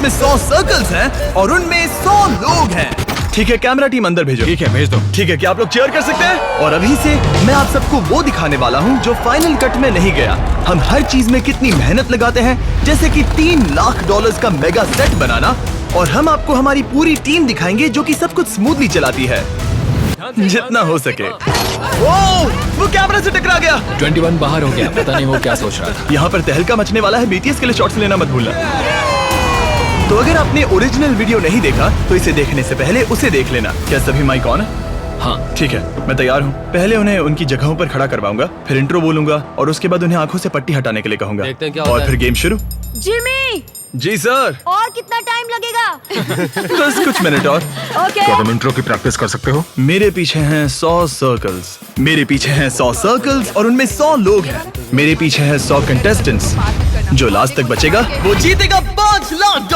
जिसमें 100 सर्कल्स हैं और उनमें 100 लोग हैं। ठीक है, कैमरा टीम अंदर भेजो। ठीक है, भेज दो। ठीक है, क्या आप लोग चीयर कर सकते हैं? और अभी से मैं आप सबको वो दिखाने वाला हूँ जो फाइनल कट में नहीं गया। हम हर चीज में कितनी मेहनत लगाते हैं, जैसे कि $3 लाख का मेगा सेट बनाना, और हम आपको हमारी पूरी टीम दिखाएंगे जो कि सब कुछ स्मूथली चलाती है जितना हो सके। वो कैमरा से टकरा गया। 21 बाहर हो गया, पता नहीं वो क्या सोच रहा था। यहाँ पर तहलका मचने वाला है, BTS के लिए शॉट्स लेना मत भूलना। तो अगर आपने ओरिजिनल वीडियो नहीं देखा तो इसे देखने से पहले उसे देख लेना। क्या सभी माइक ऑन है? हाँ ठीक है, मैं तैयार हूँ। पहले उन्हें उनकी जगहों पर खड़ा करवाऊंगा, फिर इंट्रो बोलूंगा और उसके बाद उन्हें आंखों से पट्टी हटाने के लिए कहूंगा। देखते हैं क्या और होता फिर गेम शुरू। जिमी, जी सर। और कितना टाइम लगेगा? बस कुछ मिनट और। ओके। क्या तुम इंट्रो की प्रैक्टिस कर सकते हो? मेरे पीछे हैं 100 सर्कल्स। मेरे पीछे हैं 100 सर्कल्स और उनमें 100 लोग हैं। मेरे पीछे हैं 100 कंटेस्टेंट्स। जो लास्ट तक बचेगा वो जीतेगा $5 लाख।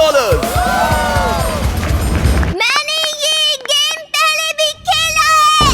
मैंने ये गेम पहले भी खेला है।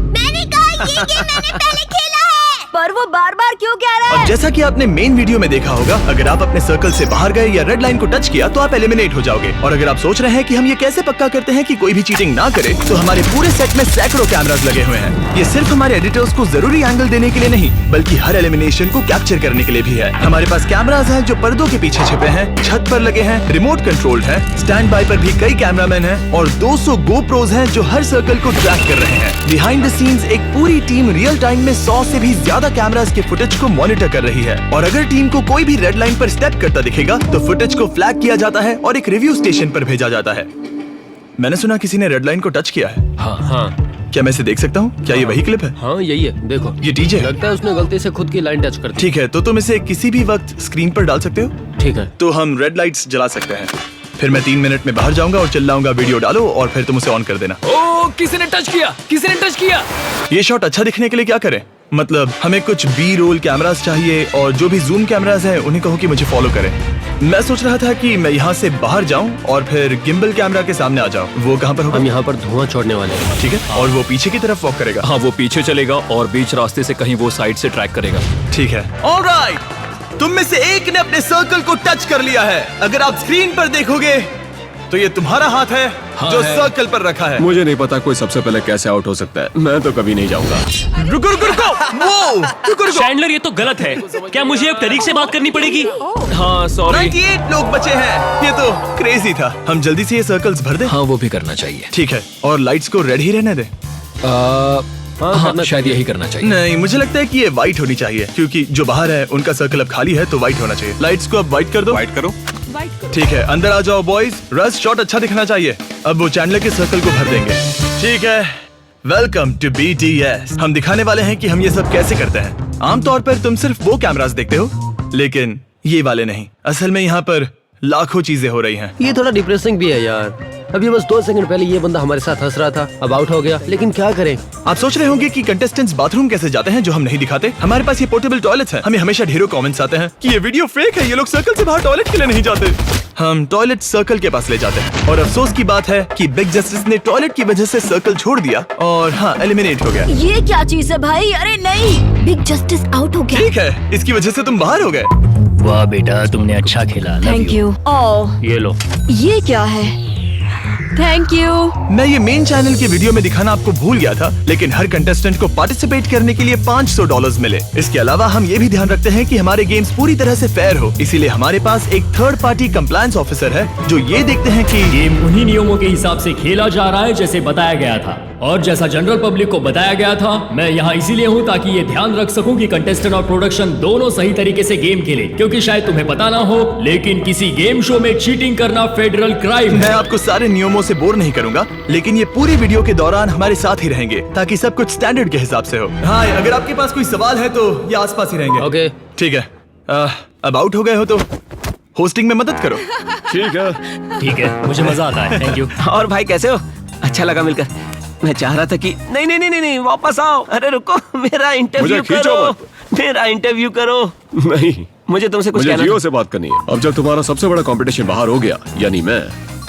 मैंने कहा ये गेम मैंने पहले खेला है। पर वो बार-बार क्यों कह रहा है? अब जैसा कि आपने मेन वीडियो में देखा होगा, अगर आप अपने सर्कल से बाहर गए या रेड लाइन को टच किया तो आप एलिमिनेट हो जाओगे। और अगर आप सोच रहे हैं कि हम ये कैसे पक्का करते हैं कि कोई भी चीटिंग ना करे, तो हमारे पूरे सेट में सैकड़ों कैमरास लगे हुए हैं। ये सिर्फ हमारे एडिटर्स को जरूरी एंगल देने के लिए नहीं, बल्कि हर एलिमिनेशन को कैप्चर करने के लिए भी है। हमारे पास कैमरास हैं जो पर्दों के पीछे छिपे हैं, छत पर लगे हैं, रिमोट कंट्रोल्ड है, स्टैंड बाय पर भी कई कैमरामैन हैं और 200 GoPros हैं जो हर सर्कल को ट्रैक कर रहे हैं। बिहाइंड द सीन्स एक पूरी टीम रियल टाइम में 100 से भी ज्यादा कैमरास के फुटेज को मॉनिटर कर रही है। और अगर टीम को कोई भी रेड लाइन पर स्टेप करता दिखेगा तो फुटेज को फ्लैग किया जाता है और एक रिव्यू स्टेशन पर भेजा जाता है। मैंने सुना किसी ने रेड लाइन को टच किया है। हाँ, क्या मैं इसे देख सकता हूँ? क्या ये वही क्लिप है? हाँ यही है, देखो। ये डीजे है? लगता है उसने गलती से खुद की लाइन टच कर दी। ठीक है, तो तुम इसे किसी भी वक्त स्क्रीन पर डाल सकते हो। ठीक है। तो हम रेड लाइट्स जला सकते हैं। फिर मैं 3 मिनट में बाहर जाऊंगा और चिल्लाऊंगा वीडियो डालो, और फिर तुम उसे ऑन कर देना। ओ, किसी ने टच किया, किसी ने टच किया। ये शॉट अच्छा दिखने के लिए क्या करें? मतलब हमें कुछ बी रोल कैमरास चाहिए और जो भी जूम कैमरास हैं उन्हें कहो कि मुझे फॉलो करें। मैं सोच रहा था कि मैं यहाँ से बाहर जाऊं और फिर गिम्बल कैमरा के सामने आ जाऊं। वो कहाँ पर होगा? हम यहाँ पर धुआं छोड़ने वाले हैं। ठीक है, और वो पीछे की तरफ वॉक करेगा। हाँ, वो पीछे चलेगा और बीच रास्ते से कहीं वो साइड से ट्रैक करेगा। ठीक है। ऑलराइट, तुम में से एक ने अपने सर्कल को टच कर लिया है। अगर आप स्क्रीन पर देखोगे तो ये तुम्हारा हाथ है जो सर्कल पर रखा है। मुझे नहीं पता कोई सबसे पहले कैसे आउट हो सकता है। मैं तो कभी नहीं जाऊंगा। रुको रुको रुको, वो रुको। चैंडलर, ये तो गलत है। क्या मुझे अब तरीक से बात करनी पड़ेगी? हाँ सॉरी। 98 लोग बचे हैं। ये तो क्रेजी था। हम जल्दी से ये सर्कल्स भर दें। हाँ वो भी करना चाहिए। ठीक है, और लाइट्स को रेड ही रहने दें। हाँ, शायद यही करना चाहिए। नहीं, मुझे लगता है कि ये व्हाइट होनी चाहिए, क्योंकि जो बाहर है उनका सर्कल अब खाली है, तो व्हाइट होना चाहिए। लाइट्स को अब व्हाइट कर दो। वाइट करो। ठीक है, अंदर आ जाओ बॉयज। रस शॉट अच्छा दिखना चाहिए। अब वो चैंडलर के सर्कल को भर देंगे। ठीक है, वेलकम टू BTS। हम दिखाने वाले हैं कि हम ये सब कैसे करते हैं। आमतौर पर तुम सिर्फ वो कैमरास देखते हो, लेकिन ये वाले नहीं। असल में यहाँ पर लाखों चीजें हो रही हैं। ये थोड़ा डिप्रेसिंग भी है यार। अभी बस 2 सेकंड पहले ये बंदा हमारे साथ हंस रहा था, अब आउट हो गया। लेकिन क्या करें? आप सोच रहे होंगे कि कंटेस्टेंट्स बाथरूम कैसे जाते हैं जो हम नहीं दिखाते। हमारे पास ये पोर्टेबल टॉयलेट्स हैं। हमें हमेशा ढेरों कमेंट्स आते हैं कि ये वीडियो फेक है, ये लोग सर्कल से बाहर टॉयलेट के लिए नहीं जाते। हम टॉयलेट सर्कल के पास ले जाते हैं। और अफसोस की बात है कि बिग जस्टिस ने टॉयलेट की वजह से सर्कल छोड़ दिया और हाँ, एलिमिनेट हो गया। ये क्या चीज है भाई? अरे नहीं, बिग जस्टिस आउट हो गया। ठीक है, इसकी वजह से तुम बाहर हो गए। वाह बेटा, तुमने अच्छा खेला। Thank you. ओह, ये लो। ये क्या है? Thank you. मैं ये मेन चैनल के वीडियो में दिखाना आपको भूल गया था, लेकिन हर कंटेस्टेंट को पार्टिसिपेट करने के लिए $500 मिले। इसके अलावा हम ये भी ध्यान रखते हैं कि हमारे गेम्स पूरी तरह से फेयर हो, इसीलिए हमारे पास एक थर्ड पार्टी कंप्लायंस ऑफिसर है जो ये देखते हैं कि गेम उन्हीं नियमों के हिसाब से खेला जा रहा है जैसे बताया गया था और जैसा जनरल पब्लिक को बताया गया था। मैं यहाँ इसीलिए हूँ ताकि ये ध्यान रख सकूं कि कंटेस्टेंट और प्रोडक्शन दोनों सही तरीके से गेम खेले, क्योंकि शायद तुम्हें पता ना हो, लेकिन किसी गेम शो में चीटिंग करना फेडरल क्राइम मैं है। आपको सारे नियमों से बोर नहीं करूंगा, लेकिन ये पूरी वीडियो के दौरान हमारे साथ ही रहेंगे ताकि सब कुछ स्टैंडर्ड के हिसाब से हो। हाँ, अगर आपके पास कोई सवाल है तो ये आसपास ही रहेंगे। ओके। ठीक है, अब आउट हो गए हो तो होस्टिंग में मदद करो। ठीक है, मुझे मजा आता है। Thank you. और भाई कैसे हो? अच्छा लगा मिलकर। मैं चाह रहा था कि नहीं वापस आओ। अरे रुको, मेरा इंटरव्यू मुझे खींचो करो। मत। मेरा इंटरव्यू करो। नहीं, मुझे तुमसे कुछ मुझे कहना जियो था। से बात करनी है। अब जब तुम्हारा सबसे बड़ा कंपटीशन बाहर हो गया, यानी मैं,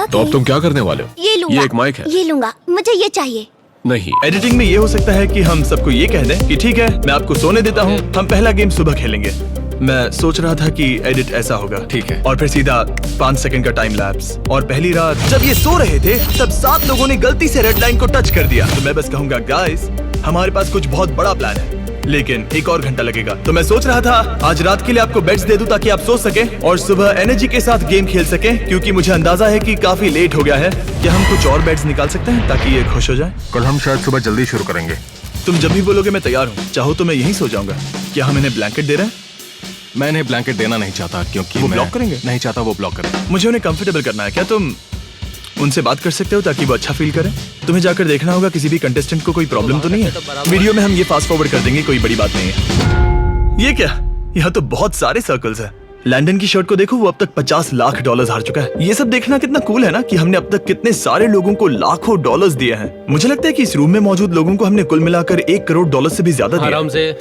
तो अब तुम क्या करने वाले हो? ये लूंगा। ये एक माइक है। ये लूंगा, मुझे ये चाहिए। नहीं, एडिटिंग में ये हो सकता है कि हम सबको ये कह दें कि ठीक है, मैं आपको सोने देता हूँ, हम पहला गेम सुबह खेलेंगे। मैं सोच रहा था कि एडिट ऐसा होगा, ठीक है। और फिर सीधा 5 सेकंड का टाइम लैप्स। और पहली रात जब ये सो रहे थे तब 7 लोगों ने गलती से रेड लाइन को टच कर दिया। तो मैं बस कहूंगा गाइस, हमारे पास कुछ बहुत बड़ा प्लान है, लेकिन 1 और घंटा लगेगा। तो मैं सोच रहा था आज रात के लिए आपको बेड्स दे दूं ताकि आप सो सकें और सुबह एनर्जी के साथ गेम खेल सकें, क्योंकि मुझे अंदाजा है कि काफी लेट हो गया है। क्या हम कुछ और बेड्स निकाल सकते हैं ताकि ये खुश हो जाए? कल हम शायद सुबह जल्दी शुरू करेंगे। तुम जब भी बोलोगे मैं तैयार हूँ। चाहो तो मैं यहीं सो जाऊंगा। क्या हम इन्हें ब्लैंकेट दे रहे हैं? मैं इन्हें ब्लैंकेट देना नहीं चाहता क्योंकि वो मैं ब्लॉक करेंगे? नहीं चाहता वो ब्लॉक करें। मुझे उन्हें कंफर्टेबल करना है। क्या तुम उनसे बात कर सकते हो ताकि वो अच्छा फील करें? तुम्हें जाकर देखना होगा किसी भी कंटेस्टेंट को कोई प्रॉब्लम तो नहीं है। वीडियो में हम ये फास्ट फॉरवर्ड कर देंगे, कोई बड़ी बात नहीं है। ये क्या? यहाँ तो बहुत सारे सर्कल्स हैं। लैंडन की शर्ट को देखो, वो अब तक $50 लाख हार चुका है। ये सब देखना कितना कूल है ना कि हमने अब तक कितने सारे लोगों को लाखों डॉलर्स दिए हैं। मुझे लगता है कि इस रूम में मौजूद लोगों को हमने कुल मिलाकर $1 करोड़ से भी ज्यादा दिया। आराम से।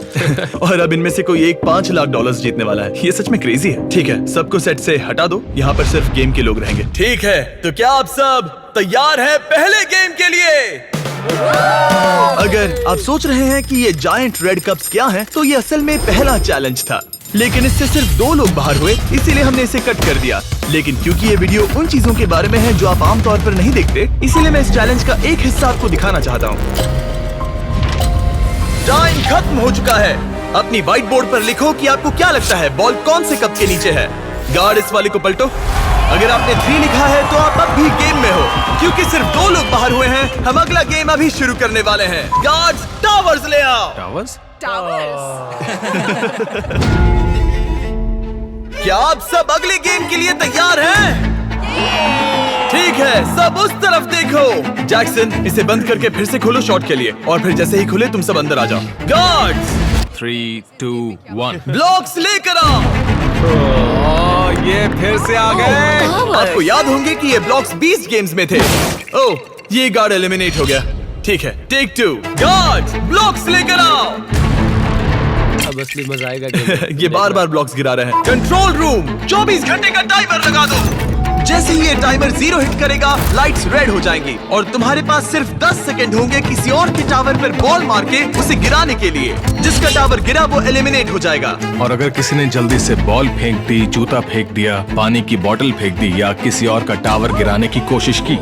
और अब इनमें से कोई एक $5 लाख जीतने वाला है। ये सच में क्रेजी है। ठीक है, सबको सेट से हटा दो, यहाँ पर सिर्फ गेम के लोग रहेंगे। ठीक है, तो क्या आप सब तैयार हैं पहले गेम के लिए? अगर आप सोच रहे हैं कि ये जायंट रेड कप्स क्या हैं, तो ये असल में पहला चैलेंज था, लेकिन इससे सिर्फ 2 लोग बाहर हुए, इसीलिए हमने इसे कट कर दिया। लेकिन क्योंकि ये वीडियो उन चीजों के बारे में है जो आप आमतौर पर नहीं देखते, इसीलिए मैं इस चैलेंज का एक हिस्सा आपको दिखाना चाहता हूँ। टाइम खत्म हो चुका है। अपनी व्हाइट बोर्ड पर लिखो कि आपको क्या लगता है बॉल कौन से कप के नीचे है। गार्ड, इस वाले को पलटो। अगर आपने 3 लिखा है तो आप अब भी गेम में हो, क्योंकि सिर्फ 2 लोग बाहर हुए हैं। हम अगला गेम अभी शुरू करने वाले हैं। गार्ड्स, टावर्स ले आओ। टावर्स? क्या आप सब अगले गेम के लिए तैयार हैं? ठीक है, सब उस तरफ देखो। जैक्सन, इसे बंद करके फिर से खोलो शॉट के लिए, और फिर जैसे ही खुले तुम सब अंदर आ जाओ। गार्ड्स, 3, 2, 1। ब्लॉक्स लेकर आओ। ये फिर से आ गए। आपको याद होंगे कि ये ब्लॉक्स 20 गेम्स में थे। ओह, ये गार्ड एलिमिनेट हो गया। ठीक है, टेक 2। गार्ड्स, ब्लॉक्स लेकर आओ। अब असली मजा आएगा गेम। ये बार बार ब्लॉक्स गिरा रहे हैं। कंट्रोल रूम, 24 घंटे का टाइमर लगा दो। जैसे ही ये टाइमर 0 हिट करेगा, लाइट्स रेड हो जाएंगी और तुम्हारे पास सिर्फ 10 सेकंड होंगे किसी और के टावर पर बॉल मार के उसे गिराने के लिए। जिसका टावर गिरा वो एलिमिनेट हो जाएगा। और अगर किसी ने जल्दी से बॉल फेंक दी, जूता फेंक दिया, पानी की बोतल फेंक दी या किसी और का टावर गिराने की कोशिश की,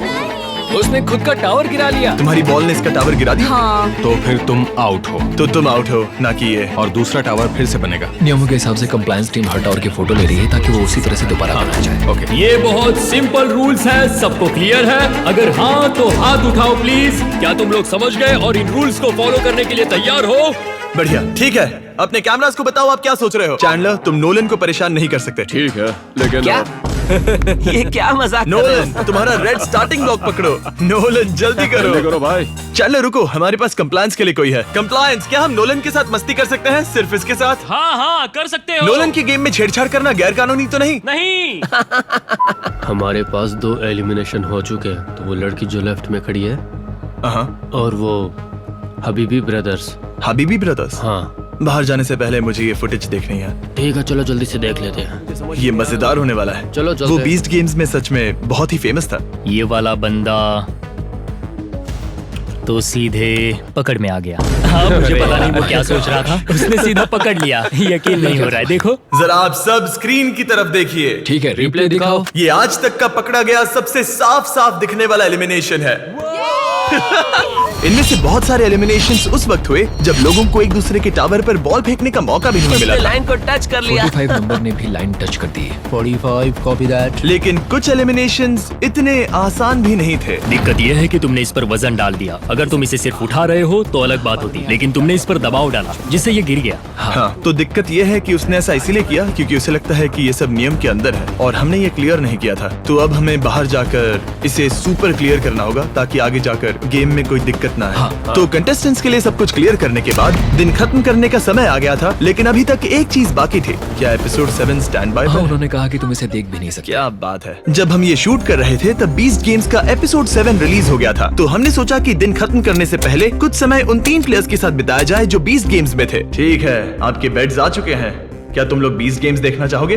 उसने खुद का टावर गिरा लिया। तुम्हारी बॉल ने इसका टावर गिरा दिया। तो फिर तुम आउट हो। तो तुम आउट हो, ना कि ये। और दूसरा टावर फिर से बनेगा। नियमों के हिसाब से कंप्लायंस टीम हर टावर की फोटो ले रही है ताकि वो उसी तरह से दोबारा बनाया जाए। ओके। ये बहुत सिंपल रूल्स है, सबको क्लियर है? अगर हाँ तो हाथ उठाओ प्लीज। क्या तुम लोग समझ गए और इन रूल्स को फॉलो करने के लिए तैयार हो? बढ़िया, ठीक है। अपने कैमरास को बताओ आप क्या सोच रहे हो। चैंडलर, तुम नोलन को परेशान नहीं कर सकते। ठीक है, लेकिन क्या? ये क्या मजाक कर रहे नोलन, तुम्हारा रेड स्टार्टिंग ब्लॉक पकड़ो। नोलन, जल्दी जल्दी करो। करो भाई। चैंडलर रुको, हमारे पास कंप्लायंस के लिए कोई है। कंप्लायंस, क्या हम नोलन के साथ मस्ती कर सकते हैं? सिर्फ इसके साथ? हाँ, कर सकते हो। नोलन की गेम में छेड़छाड़ करना गैर कानूनी तो नहीं? नहीं। हमारे पास 2 एलिमिनेशन हो चुके हैं, तो वो लड़की जो लेफ्ट में खड़ी है और वो हबीबी ब्रदर्स। हबीबी ब्रदर्स? हाँ। बाहर जाने से पहले मुझे ये फुटेज देखनी है। ठीक है, चलो जल्दी से देख लेते हैं। ये मजेदार होने वाला है। चलो चलते वो हैं। 20 गेम्स में सच में बहुत ही फेमस था। ये वाला बंदा तो सीधे पकड़ में आ गया। हाँ, मुझे पता नहीं वो क्या सोच रहा था, उसने सीधा पकड़ लिया। यकीन नहीं हो रहा है, देखो। जरा आप सब स्क्रीन की तरफ देखिए। ठीक है, रिप्ले दिखाओ। ये आज तक का पकड़ा गया सबसे साफ साफ दिखने वाला एलिमिनेशन है। इनमें से बहुत सारे एलिमिनेशंस उस वक्त हुए जब लोगों को एक दूसरे के टावर पर बॉल फेंकने का मौका भी नहीं मिला उसने था। लाइन को टच कर लिया। 45 नंबर ने भी लाइन टच कर दी। 45, कॉपी दैट। लेकिन कुछ एलिमिनेशंस इतने आसान भी नहीं थे। दिक्कत यह है कि तुमने इस पर वजन डाल दिया। अगर तुम इसे सिर्फ उठा रहे हो तो अलग बात होती, लेकिन तुमने इस पर दबाव डाला जिससे ये गिर गया। हाँ, तो दिक्कत ये है कि उसने ऐसा इसीलिए किया क्योंकि उसे लगता है कि ये सब नियम के अंदर है और हमने ये क्लियर नहीं किया था। तो अब हमें बाहर जाकर इसे सुपर क्लियर करना होगा ताकि आगे जाकर गेम में कोई दिक्कत ना आए। तो कंटेस्टेंट्स के लिए सब कुछ क्लियर करने के बाद दिन खत्म करने का समय आ गया था, लेकिन अभी तक एक चीज बाकी थी। क्या एपिसोड 7 स्टैंड बाय हाँ, है? उन्होंने कहा कि तुम इसे देख भी नहीं सकते। क्या बात है। जब हम ये शूट कर रहे थे तब 20 गेम्स का एपिसोड 7 रिलीज हो गया था, तो हमने सोचा कि दिन खत्म करने से पहले कुछ समय उन 3 प्लेयर्स के साथ बिताया जाए जो 20 गेम्स में थे। ठीक है, आपके बेड्स आ चुके हैं। क्या तुम लोग 20 गेम्स देखना चाहोगे?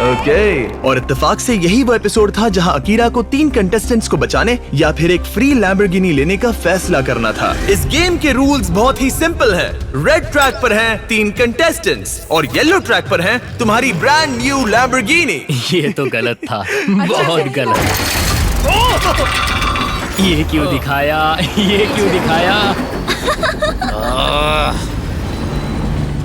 ओके। और इत्तेफाक से यही वो एपिसोड था जहां अकीरा को 3 कंटेस्टेंट्स को बचाने या फिर एक फ्री लैम्बोर्गिनी लेने का फैसला करना था। इस गेम के रूल्स बहुत ही सिंपल हैं। रेड ट्रैक पर हैं 3 कंटेस्टेंट्स और येलो ट्रैक पर हैं तुम्हारी ब्रांड न्यू लैम्बोर्गिनी। ये तो गलत था, बहुत गलत। ये क्यों दिखाया, ये क्यों दिखाया?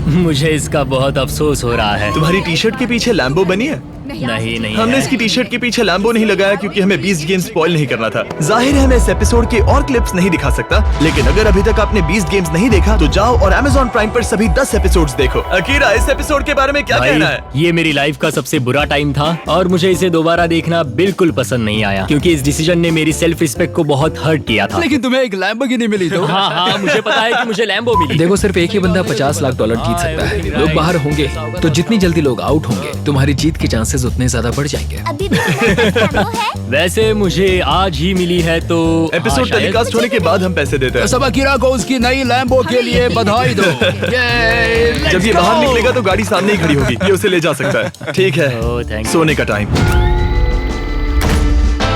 मुझे इसका बहुत अफसोस हो रहा है। तुम्हारी टी शर्ट के पीछे लैम्बो बनी है? नहीं नहीं हमने है। इसकी टी शर्ट के पीछे लैम्बो नहीं लगाया क्योंकि हमें 20 गेम स्पॉइल नहीं करना था। जाहिर है मैं इस एपिसोड के और क्लिप्स नहीं दिखा सकता, लेकिन अगर अभी तक आपने 20 गेम्स नहीं देखा तो जाओ और Amazon प्राइम पर सभी 10 एपिसोड्स देखो। अकीरा, इस एपिसोड के बारे में क्या कहना है? ये मेरी लाइफ का सबसे बुरा टाइम था और मुझे इसे दोबारा देखना बिल्कुल पसंद नहीं आया क्योंकि इस डिसीजन ने मेरी सेल्फ रिस्पेक्ट को बहुत हर्ट किया था। लेकिन तुम्हें एक लैम्बोर्गिनी मिली तो। हाँ हाँ, मुझे पता है कि मुझे लैम्बो मिली। देखो, सिर्फ एक ही बंदा $50 लाख जीत सकता है। लोग बाहर होंगे तो जितनी जल्दी लोग आउट होंगे तुम्हारी जीत के चांसेस उतने ज्यादा बढ़ जाएंगे। अभी भी लैम्बो है? वैसे मुझे आज ही मिली है तो एपिसोड हाँ, शायद। टेलीकास्ट होने के बाद हम पैसे देते हैं। सब अकीरा को उसकी नई लैम्बो के लिए बधाई दो। जब ये बाहर निकलेगा तो गाड़ी सामने ही खड़ी होगी, ये उसे ले जा सकता है। ठीक है, Oh, thank you. सोने का टाइम।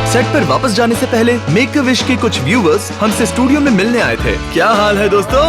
सेट पर वापस जाने से पहले मेक अ विश के कुछ व्यूवर्स हमसे स्टूडियो में मिलने आए थे। क्या हाल है दोस्तों?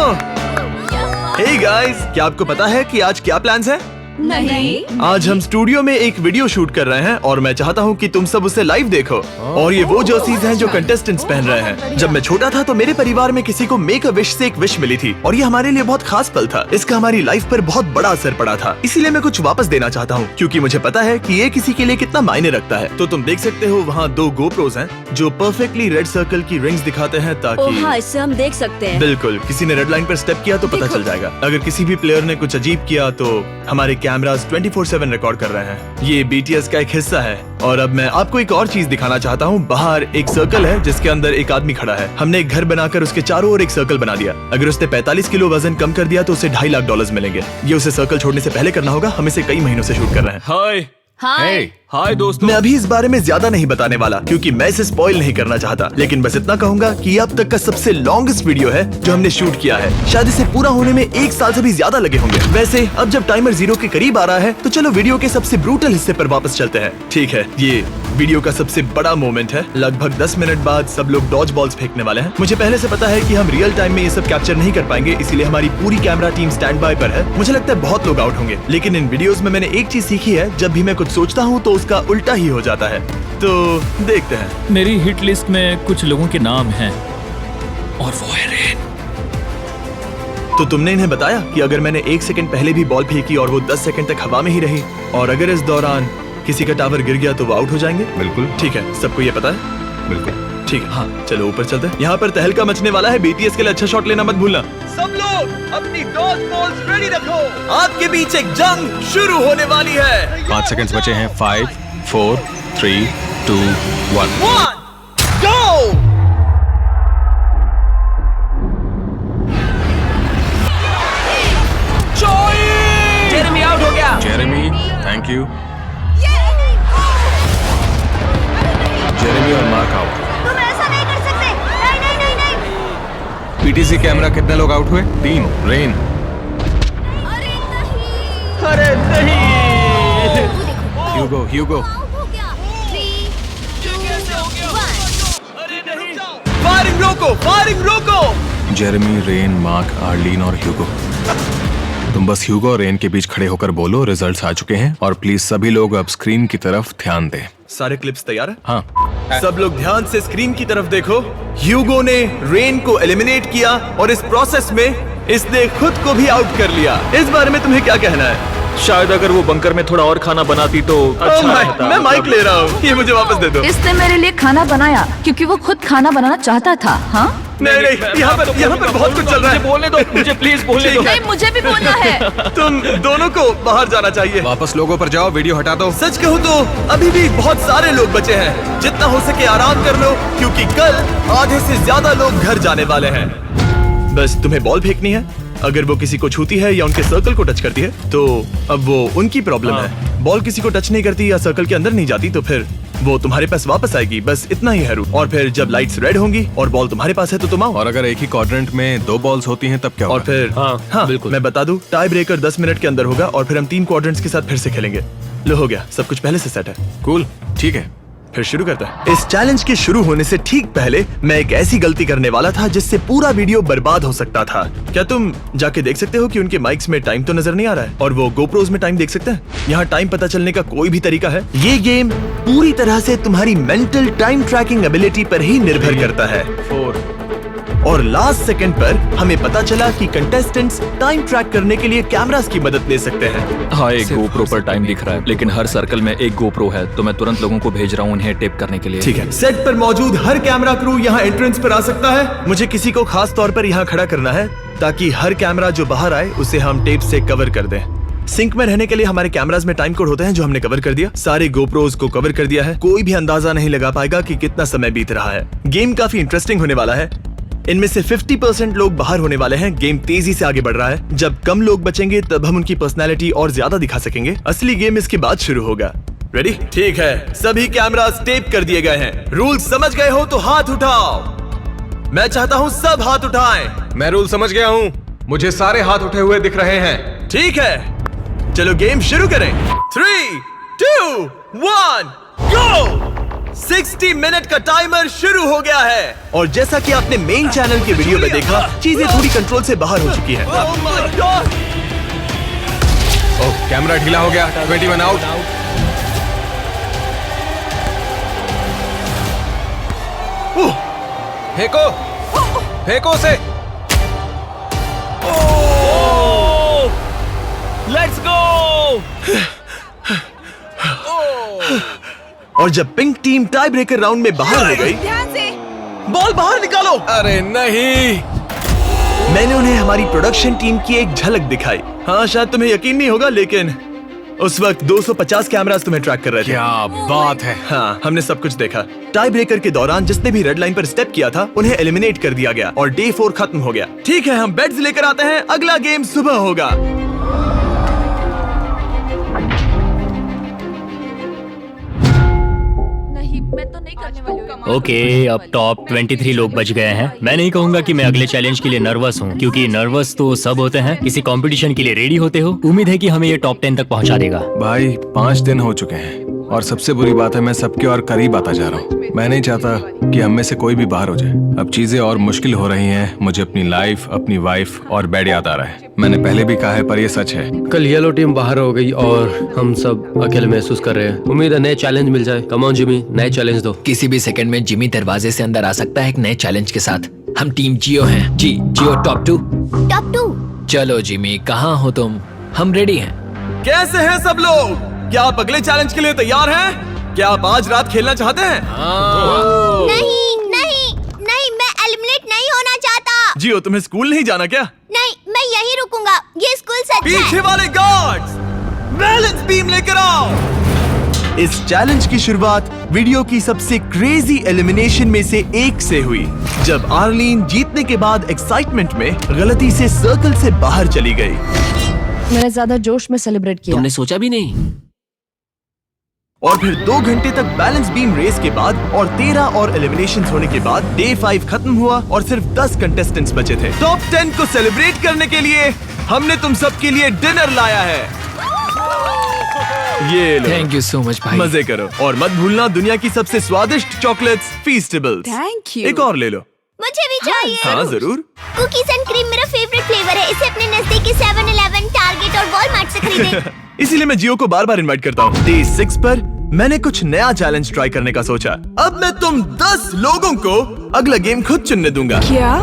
हे गाइस, क्या आपको पता है कि आज क्या प्लान्स हैं? नहीं। आज हम स्टूडियो में एक वीडियो शूट कर रहे हैं और मैं चाहता हूँ कि तुम सब उसे लाइव देखो। और ये वो जर्सीज हैं जो कंटेस्टेंट्स पहन रहे हैं। जब मैं छोटा था तो मेरे परिवार में किसी को मेक अ विश से एक विश मिली थी और ये हमारे लिए बहुत खास पल था। इसका हमारी लाइफ पर बहुत बड़ा असर पड़ा था, इसीलिए मैं कुछ वापस देना चाहता हूँ क्योंकि मुझे पता है कि ये किसी के लिए कितना मायने रखता है। तो तुम देख सकते हो वहाँ 2 GoPros हैं जो परफेक्टली रेड सर्कल की रिंग्स दिखाते हैं ताकि हाँ, इससे हम देख सकते हैं। बिल्कुल, किसी ने रेड लाइन पर स्टेप किया तो पता चल जाएगा। अगर किसी भी प्लेयर ने कुछ अजीब किया तो हमारे कैमरास 24/7 रिकॉर्ड कर रहे हैं। ये BTS का एक हिस्सा है। और अब मैं आपको एक और चीज दिखाना चाहता हूँ। बाहर एक सर्कल है जिसके अंदर एक आदमी खड़ा है। हमने एक घर बनाकर उसके चारों ओर एक सर्कल बना दिया। अगर उसने 45 किलो वजन कम कर दिया तो उसे $2.5 लाख मिलेंगे। ये उसे सर्कल छोड़ने से पहले करना होगा। हम इसे कई महीनों से शूट कर रहे हैं। हाय हाय। हाय दोस्तों। मैं अभी इस बारे में ज्यादा नहीं बताने वाला क्योंकि मैं इसे स्पॉइल नहीं करना चाहता, लेकिन बस इतना कहूंगा कि ये अब तक का सबसे लॉन्गेस्ट वीडियो है जो हमने शूट किया है। शायद इसे पूरा होने में 1 साल से भी ज्यादा लगे होंगे। वैसे अब जब टाइमर 0 के करीब आ रहा है तो चलो वीडियो के सबसे ब्रूटल हिस्से पर वापस चलते हैं। ठीक है, ये वीडियो का सबसे बड़ा मोमेंट है। लगभग 10 मिनट बाद सब लोग डॉज बॉल्स फेंकने वाले हैं। मुझे पहले से पता है कि हम रियल टाइम में ये सब कैप्चर नहीं कर पाएंगे, इसीलिए हमारी पूरी कैमरा टीम स्टैंड बाय पर है। मुझे लगता है बहुत लोग आउट होंगे, लेकिन इन वीडियोस में मैंने एक चीज सीखी है, जब भी मैं कुछ सोचता हूँ तो उसका उल्टा ही हो जाता है। तो देखते हैं। मेरी हिट लिस्ट में कुछ लोगों के नाम हैं और वो है रेन। तो तुमने इन्हें बताया कि अगर मैंने 1 सेकंड पहले भी बॉल फेंकी और वो 10 सेकंड तक हवा में ही रही और अगर इस दौरान किसी का टावर गिर गया तो वो आउट हो जाएंगे? बिल्कुल ठीक है, सबको ये पता है? बिल्कुल ठीक है। हाँ, चलो ऊपर चलते हैं। यहाँ पर तहलका मचने वाला है। BTS के लिए अच्छा शॉट लेना मत भूलना। सब लोग अपनी डॉज बॉल्स रेडी रखो, आपके बीच एक जंग शुरू होने वाली है। 5 सेकंड्स बचे हैं। 5 4 3 2 1 गो! जेरेमी आउट हो गया। Jeremy, thank you. जेरेमी और मार्क आउट। तुम ऐसा नहीं कर सकते। नहीं नहीं नहीं नहीं। पीटीसी कैमरा कितने लोग आउट हुए? 3। रेन। अरे नहीं। अरे नहीं। ह्यूगो, ह्यूगो। आउट हो गया। 3 2 1। फायरिंग रोको, फायरिंग रोको। जेरेमी, रेन, मार्क, आर्लीन और ह्यूगो। तुम बस ह्यूगो और रेन के बीच खड़े होकर बोलो रिजल्ट्स आ चुके हैं और प्लीज सभी लोग अब स्क्रीन की तरफ ध्यान दें। सारे क्लिप्स तैयार है? हाँ। सब लोग ध्यान से स्क्रीन की तरफ देखो। ह्यूगो ने रेन को एलिमिनेट किया और इस प्रोसेस में इसने खुद को भी आउट कर लिया। इस बारे में तुम्हें क्या कहना है? शायद अगर वो बंकर में थोड़ा और खाना बनाती तो अच्छा रहता। मैं माइक ले रहा हूँ, ये मुझे वापस दे दो। इसने मेरे लिए खाना बनाया क्योंकि वो खुद खाना बनाना चाहता था। हाँ, नहीं नहीं, यहाँ पर बहुत कुछ चल रहा है। बोलने दो मुझे, प्लीज बोलने दो। नहीं, मुझे भी बोलना है। तुम दोनों को बाहर जाना चाहिए। वापस लोगों पर जाओ, वीडियो हटा दो। सच कहूँ तो अभी भी बहुत सारे लोग बचे हैं। जितना हो सके आराम कर लो क्योंकि कल आधे से ज्यादा लोग घर जाने वाले हैं। बस तुम्हें बॉल फेंकनी है। अगर वो किसी को छूती है या उनके सर्कल को टच करती है तो अब वो उनकी प्रॉब्लम है। बॉल किसी को टच नहीं करती या सर्कल के अंदर नहीं जाती तो फिर वो तुम्हारे पास वापस आएगी। बस इतना ही है रूल। और फिर जब लाइट्स रेड होंगी और बॉल तुम्हारे पास है तो तुम आओ। और अगर एक ही क्वाड्रेंट में 2 बॉल्स होती हैं तब क्या और होगा? फिर हाँ, बिल्कुल। मैं बता दूं, टाई ब्रेकर 10 मिनट के अंदर होगा और फिर हम 3 क्वाड्रेंट्स के साथ फिर से खेलेंगे। लो हो गया, सब कुछ पहले से सेट है। कूल, ठीक है। फिर शुरू करते हैं। इस चैलेंज के शुरू होने से ठीक पहले मैं एक ऐसी गलती करने वाला था जिससे पूरा वीडियो बर्बाद हो सकता था। क्या तुम जाके देख सकते हो कि उनके माइक्स में टाइम तो नजर नहीं आ रहा है और वो गोप्रोज में टाइम देख सकते हैं? यहाँ टाइम पता चलने का कोई भी तरीका है? ये गेम पूरी तरह से तुम्हारी मेंटल टाइम ट्रैकिंग एबिलिटी पर ही निर्भर करता है। 4 और लास्ट सेकंड पर हमें पता चला कि कंटेस्टेंट्स टाइम ट्रैक करने के लिए कैमरास की मदद ले सकते हैं। हाँ, एक गोप्रो पर टाइम दिख रहा है, लेकिन हर सर्कल में एक गोप्रो है, तो मैं तुरंत लोगों को भेज रहा हूँ उन्हें टेप करने के लिए। ठीक है, सेट पर मौजूद हर कैमरा क्रू यहाँ एंट्रेंस पर आ सकता है। मुझे किसी को खास तौर पर यहाँ खड़ा करना है ताकि हर कैमरा जो बाहर आए उसे हम टेप से कवर कर दें। सिंक में रहने के लिए हमारे कैमरास में टाइम कोड होते हैं जो हमने कवर कर दिया। सारे गोप्रोज को कवर कर दिया है। कोई भी अंदाजा नहीं लगा पाएगा कि कितना समय बीत रहा है। गेम काफी इंटरेस्टिंग होने वाला है। इनमें से 50% लोग बाहर होने वाले हैं। गेम तेजी से आगे बढ़ रहा है। जब कम लोग बचेंगे तब हम उनकी पर्सनैलिटी और ज्यादा दिखा सकेंगे। असली गेम इसके बाद शुरू होगा। रेडी? ठीक है, सभी कैमरास टेप कर दिए गए हैं। रूल्स समझ गए हो तो हाथ उठाओ। मैं चाहता हूँ सब हाथ उठाएं। मैं रूल समझ गया हूँ, मुझे सारे हाथ उठे हुए दिख रहे हैं। ठीक है, चलो गेम शुरू करें। 3, 2, 1, गो! 60 मिनट का टाइमर शुरू हो गया है और जैसा कि आपने मेन चैनल के वीडियो में देखा, चीजें थोड़ी कंट्रोल से बाहर हो चुकी हैं। ओह, कैमरा ढीला हो गया। 21 आउट। फेंको, फेंको से। Let's go. और जब pink team tie breaker round में बाहर हो गई, बॉल बाहर निकालो। अरे नहीं। मैंने उन्हें हमारी प्रोडक्शन टीम की एक झलक दिखाई। हाँ, शायद तुम्हें यकीन नहीं होगा, लेकिन उस वक्त 250 कैमरास तुम्हें ट्रैक कर रहे थे। क्या बात है। हाँ, हमने सब कुछ देखा। टाई ब्रेकर के दौरान जिसने भी रेड लाइन पर स्टेप किया था उन्हें एलिमिनेट कर दिया गया और डे 4 खत्म हो गया। ठीक है, हम बेड्स लेकर आते हैं। अगला गेम सुबह होगा। ओके, अब टॉप 23 लोग बच गए हैं। मैं नहीं कहूंगा कि मैं अगले चैलेंज के लिए नर्वस हूँ, क्योंकि नर्वस तो सब होते हैं। किसी कंपटीशन के लिए रेडी होते हो? उम्मीद है कि हमें ये टॉप 10 तक पहुँचा देगा। भाई 5 दिन हो चुके हैं और सबसे बुरी बात है मैं सबके और करीब आता जा रहा हूँ। मैं नहीं चाहता कि हम में से कोई भी बाहर हो जाए। अब चीजें और मुश्किल हो रही हैं। मुझे अपनी लाइफ, अपनी वाइफ और बेड याद आ रहा है। मैंने पहले भी कहा है पर ये सच है। कल येलो टीम बाहर हो गई और हम सब अकेले महसूस कर रहे हैं। उम्मीद है नए चैलेंज मिल जाए। कम ऑन जिमी, नए चैलेंज दो। किसी भी सेकंड में जिमी दरवाजे से अंदर आ सकता है एक नए चैलेंज के साथ। हम टीम जियो हैं। जी, जियो टॉप 2। टॉप 2। चलो जिमी, कहाँ हो तुम? हम रेडी हैं। कैसे हैं सब लोग? क्या आप अगले चैलेंज के लिए तैयार हैं? क्या आप आज रात खेलना चाहते हैं? नहीं नहीं नहीं, मैं एलिमिनेट नहीं होना चाहता। जियो, तुम्हें स्कूल नहीं जाना क्या? नहीं, मैं यहीं रुकूंगा। ये स्कूल सच है। पीछे वाले गार्ड्स, बैलेंस बीम लेकर आओ। इस चैलेंज की शुरुआत वीडियो की सबसे क्रेजी एलिमिनेशन में से एक से हुई, जब आर्लीन जीतने के बाद एक्साइटमेंट में गलती से सर्कल से बाहर चली गई। मैंने ज्यादा जोश में सेलिब्रेट किया। तुमने सोचा भी नहीं। और फिर 2 घंटे तक बैलेंस बीम रेस के बाद और 13 और एलिमिनेशन होने के बाद डे 5 खत्म हुआ और सिर्फ 10 कंटेस्टेंट्स बचे थे। टॉप 10 को सेलिब्रेट करने के लिए हमने तुम सबके लिए डिनर लाया है। ये लो। थैंक यू सो मच भाई। मजे करो और मत भूलना दुनिया की सबसे स्वादिष्ट चॉकलेट्स फीस्टेबल्स। Thank you. एक और ले लो। मुझे भी चाहिए। हाँ जरूर। कुकीज एंड क्रीम मेरा फेवरेट फ्लेवर है। इसे अपने नजदीकी 7-Eleven, टारगेट और वॉलमार्ट से खरीदें। इसीलिए मैं जियो को बार बार इनवाइट करता हूँ। डे 6 पर मैंने कुछ नया चैलेंज ट्राई करने का सोचा। अब मैं तुम 10 लोगों को अगला गेम खुद चुनने दूंगा। क्या?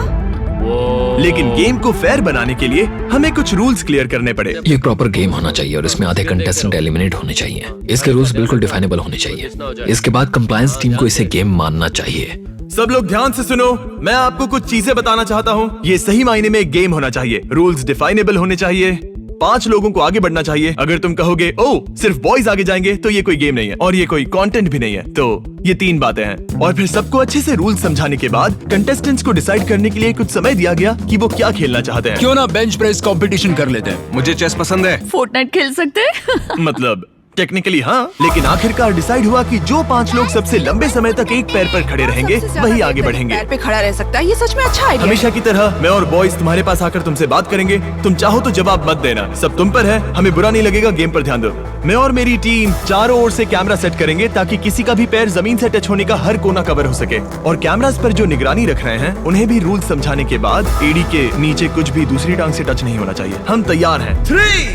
लेकिन गेम को फेयर बनाने के लिए हमें कुछ रूल्स क्लियर करने पड़े। ये प्रॉपर गेम होना चाहिए और इसमें आधे कंटेस्टेंट एलिमिनेट होने चाहिए। इसके रूल्स बिल्कुल डिफाइनेबल होने चाहिए। इसके बाद कंप्लायंस टीम को इसे गेम मानना चाहिए। सब लोग ध्यान से सुनो, मैं आपको कुछ चीजें बताना चाहता हूँ। ये सही मायने में एक गेम होना चाहिए। रूल्स डिफाइनेबल होने चाहिए। 5 लोगों को आगे बढ़ना चाहिए। अगर तुम कहोगे ओ सिर्फ बॉयज आगे जाएंगे तो ये कोई गेम नहीं है और ये कोई कंटेंट भी नहीं है। तो ये 3 बातें हैं। और फिर सबको अच्छे से रूल समझाने के बाद कंटेस्टेंट्स को डिसाइड करने के लिए कुछ समय दिया गया कि वो क्या खेलना चाहते हैं। क्यों ना बेंच प्रेस कंपटीशन कर लेते हैं? मुझे चेस पसंद है। फोर्टनाइट खेल सकते हैं? मतलब टेक्निकली हाँ, लेकिन आखिरकार डिसाइड हुआ कि जो 5 लोग सबसे लंबे समय तक एक पैर पर खड़े रहेंगे वही आगे बढ़ेंगे। पैर पे खड़ा रह सकता है, ये सच में अच्छा आइडिया है। हमेशा की तरह मैं और बॉयज तुम्हारे पास आकर तुमसे बात करेंगे। तुम चाहो तो जवाब मत देना, सब तुम पर है। हमें बुरा नहीं लगेगा, गेम पर ध्यान दो। मैं और मेरी टीम चारों ओर से कैमरा सेट करेंगे ताकि किसी का भी पैर जमीन से टच होने का हर कोना कवर हो सके। और कैमरास पर जो निगरानी रख रहे हैं उन्हें भी रूल समझाने के बाद एडी के नीचे कुछ भी दूसरी टांग से टच नहीं होना चाहिए। हम तैयार हैं। 3,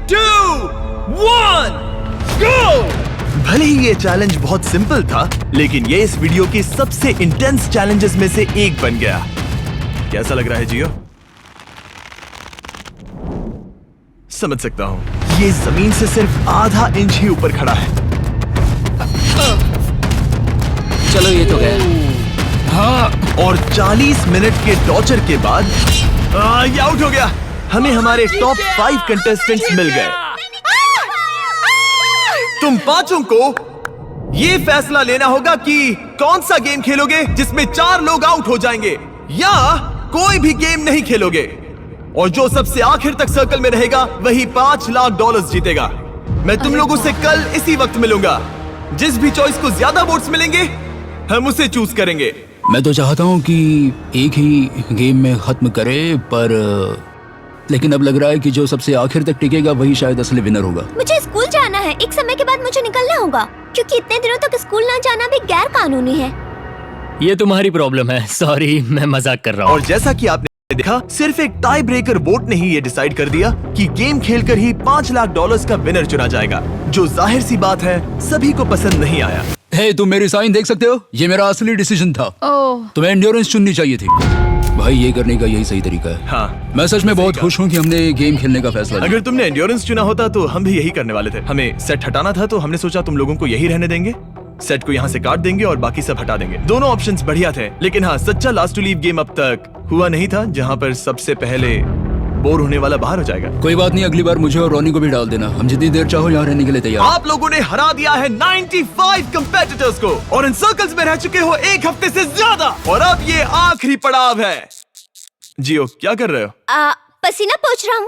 2, 1 गो! भले ही ये चैलेंज बहुत सिंपल था, लेकिन ये इस वीडियो के सबसे इंटेंस चैलेंजेस में से एक बन गया। कैसा लग रहा है जियो? समझ सकता हूँ, ये जमीन से सिर्फ आधा इंच ही ऊपर खड़ा है। चलो ये तो गया। हाँ, और 40 मिनट के टॉर्चर के बाद ये आउट हो गया। हमें हमारे टॉप 5 कंटेस्टेंट्स मिल गए। तुम पांचों को ये फैसला लेना होगा कि कौन सा गेम खेलोगे जिसमें 4 लोग आउट हो जाएंगे, या कोई भी गेम नहीं खेलोगे। और जो सबसे आखिर तक सर्कल में रहेगा वही $5 लाख जीतेगा। मैं तुम लोगों से कल इसी वक्त मिलूंगा। जिस भी चॉइस को ज्यादा वोट्स मिलेंगे हम उसे चूज करेंगे। मैं तो चाहता हूँ कि एक ही गेम में खत्म करे, पर लेकिन अब लग रहा है कि जो सबसे आखिर तक टिकेगा वही शायद असली विनर होगा। मुझे स्कूल जाना है, एक समय के बाद मुझे निकलना होगा, क्योंकि इतने दिनों तक स्कूल ना जाना भी गैर कानूनी है। ये तुम्हारी प्रॉब्लम है, सॉरी मैं मजाक कर रहा हूँ। और जैसा कि आपने देखा, सिर्फ एक टाई ब्रेकर वोट ने ही ये डिसाइड कर दिया कि गेम खेलकर ही $5 लाख का विनर चुना जाएगा, जो जाहिर सी बात है सभी को पसंद नहीं आया। हे, तुम मेरी साइन देख सकते हो? ये मेरा असली डिसीजन था। तुम्हें एंड्योरेंस चुननी चाहिए थी। भाई ये करने का यही सही तरीका है। हाँ, मैं सच में बहुत खुश हूँ कि हमने गेम खेलने का फैसला लिया। अगर तुमने एंड्योरेंस चुना होता तो हम भी यही करने वाले थे। हमें सेट हटाना था तो हमने सोचा तुम लोगों को यही रहने देंगे, सेट को यहाँ से काट देंगे और बाकी सब हटा देंगे। दोनों ऑप्शंस बढ़िया थे, लेकिन हाँ, सच्चा लास्ट टू लीव गेम अब तक हुआ नहीं था जहाँ पर सबसे पहले बोर होने वाला बाहर हो जाएगा। कोई बात नहीं, अगली बार मुझे और रोनी को भी डाल देना। हम जितनी देर चाहो यहाँ रहने के लिए तैयार। आप लोगों ने हरा दिया है 95 कंपेटिटर्स को और इन सर्कल्स में रह चुके हो 1 हफ्ते से ज्यादा, और अब ये आखिरी पड़ाव है। जियो, क्या कर रहे हो? पसीना पोंछ रहा हूँ।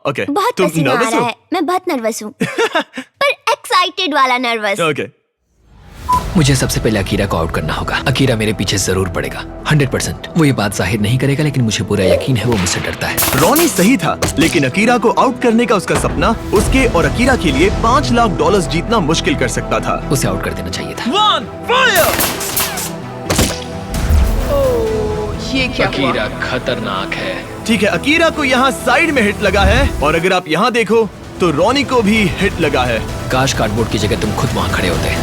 ओके। बहुत तुम पसीना आ नर्वस रहा हो? है। मैं बहुत नर्वस हूँ पर एक्साइटेड वाला नर्वस। ओके। मुझे सबसे पहले अकीरा को आउट करना होगा। अकीरा मेरे पीछे जरूर पड़ेगा 100%। वो ये बात जाहिर नहीं करेगा, लेकिन मुझे पूरा यकीन है वो मुझसे डरता है। रॉनी सही था, लेकिन अकीरा को आउट करने का उसका सपना उसके और अकीरा के लिए $5 लाख जीतना मुश्किल कर सकता था। उसे आउट कर देना चाहिए था। One, fire! ये क्या हुआ? अकीरा खतरनाक है। ठीक है, अकीरा को यहाँ साइड में हिट लगा है, और अगर आप यहाँ देखो तो रॉनी को भी हिट लगा है। काश कार्डबोर्ड की जगह तुम खुद वहाँ खड़े होते।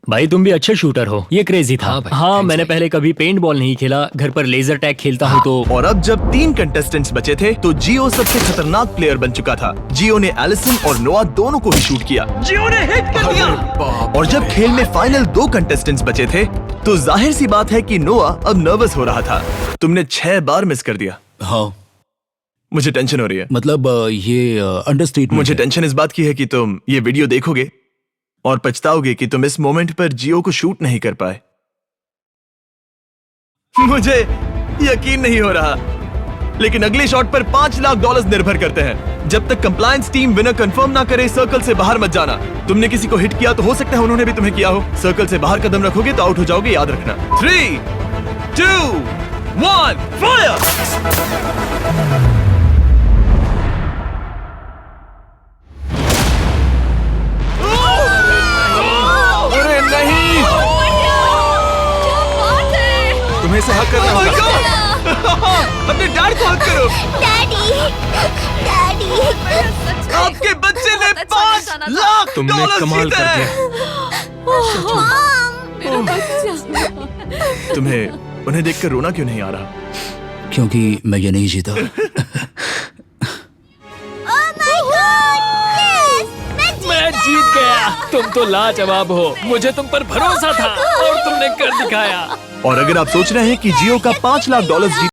भाई तुम भी अच्छे शूटर हो, ये क्रेजी था। हाँ भाई, हाँ, thanks मैंने भाई। पहले कभी पेंट बॉल नहीं खेला, घर पर लेजर टैग खेलता हूँ तो। और अब जब 3 कंटेस्टेंट्स बचे थे तो जियो सबसे खतरनाक प्लेयर बन चुका था। जियो ने एलिसन और नोआ दोनों को ही शूट किया। जियो ने हिट कर दिया। और जब खेल में फाइनल 2 कंटेस्टेंट्स बचे थे तो जाहिर सी बात है कि नोआ अब नर्वस हो रहा था। तुमने 6 बार मिस कर दिया। हाँ, मुझे टेंशन हो रही है। मतलब ये अंडरस्टेटमेंट। मुझे टेंशन इस बात की है कि तुम ये वीडियो देखोगे और पछताओगे कि तुम इस मोमेंट पर जियो को शूट नहीं कर पाए। मुझे यकीन नहीं हो रहा, लेकिन अगले शॉट पर $5 लाख निर्भर करते हैं। जब तक कंप्लायंस टीम विनर कंफर्म ना करे सर्कल से बाहर मत जाना। तुमने किसी को हिट किया तो हो सकता है उन्होंने भी तुम्हें किया हो। सर्कल से बाहर कदम रखोगे तो आउट हो जाओगे, याद रखना। 3, 2, 1 फायर! अरे नहीं, तुम्हें इसे हक करना होगा। अपने डैड को हक करो। डैडी, डैडी, आपके बच्चे ने $5 लाख तुमने कमाल कर दिया। तुम्हें उन्हें देखकर रोना क्यों नहीं आ रहा? क्योंकि मैं ये नहीं जीता। मैं जीत गया। तुम तो लाजवाब हो, मुझे तुम पर भरोसा था और तुमने कर दिखाया। और अगर आप सोच रहे हैं कि जियो का $5 लाख